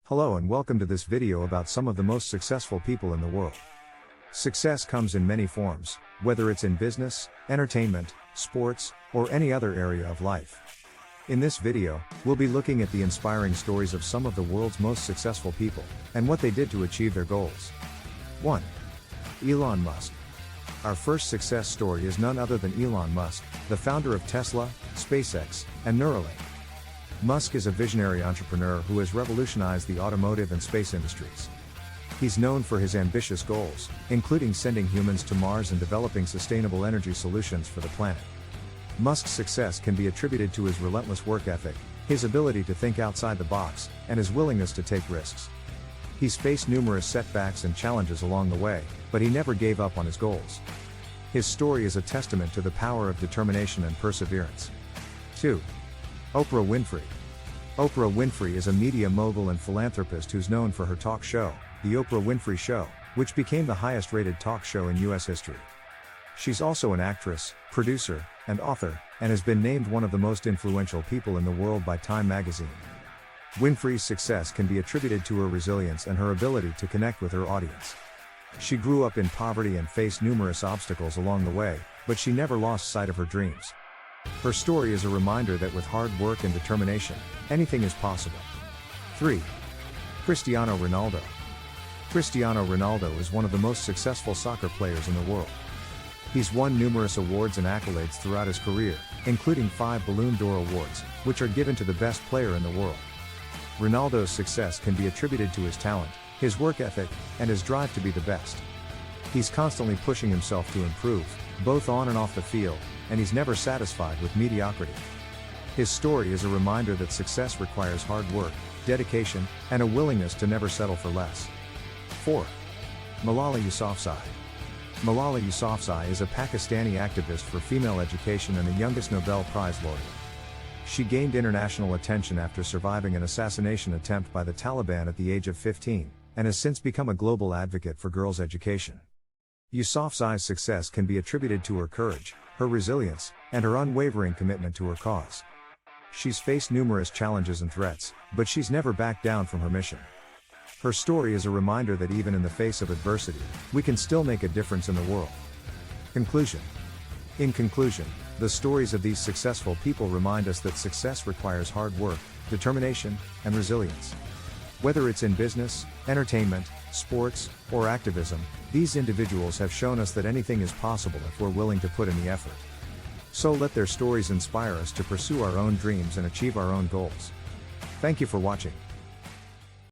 Hello and welcome to this video about some of the most successful people in the world. Success comes in many forms, whether it's in business, entertainment, sports, or any other area of life. In this video, we'll be looking at the inspiring stories of some of the world's most successful people, and what they did to achieve their goals. 1. Elon Musk. Our first success story is none other than Elon Musk, the founder of Tesla, SpaceX, and Neuralink. Musk is a visionary entrepreneur who has revolutionized the automotive and space industries. He's known for his ambitious goals, including sending humans to Mars and developing sustainable energy solutions for the planet. Musk's success can be attributed to his relentless work ethic, his ability to think outside the box, and his willingness to take risks. He's faced numerous setbacks and challenges along the way, but he never gave up on his goals. His story is a testament to the power of determination and perseverance. 2. Oprah Winfrey. Oprah Winfrey is a media mogul and philanthropist who's known for her talk show, The Oprah Winfrey Show, which became the highest-rated talk show in U.S. history. She's also an actress, producer, and author, and has been named one of the most influential people in the world by Time magazine. Winfrey's success can be attributed to her resilience and her ability to connect with her audience. She grew up in poverty and faced numerous obstacles along the way, but she never lost sight of her dreams. Her story is a reminder that with hard work and determination, anything is possible. 3. Cristiano Ronaldo. Cristiano Ronaldo is one of the most successful soccer players in the world. He's won numerous awards and accolades throughout his career, including 5 Ballon d'Or awards, which are given to the best player in the world. Ronaldo's success can be attributed to his talent, his work ethic, and his drive to be the best. He's constantly pushing himself to improve, both on and off the field, and he's never satisfied with mediocrity. His story is a reminder that success requires hard work, dedication, and a willingness to never settle for less. 4. Malala Yousafzai. Malala Yousafzai is a Pakistani activist for female education and the youngest Nobel Prize laureate. She gained international attention after surviving an assassination attempt by the Taliban at the age of 15, and has since become a global advocate for girls' education. Yousafzai's success can be attributed to her courage, her resilience, and her unwavering commitment to her cause. She's faced numerous challenges and threats, but she's never backed down from her mission. Her story is a reminder that even in the face of adversity, we can still make a difference in the world. Conclusion. In conclusion, the stories of these successful people remind us that success requires hard work, determination, and resilience. Whether it's in business, entertainment, sports, or activism, these individuals have shown us that anything is possible if we're willing to put in the effort. So let their stories inspire us to pursue our own dreams and achieve our own goals. Thank you for watching.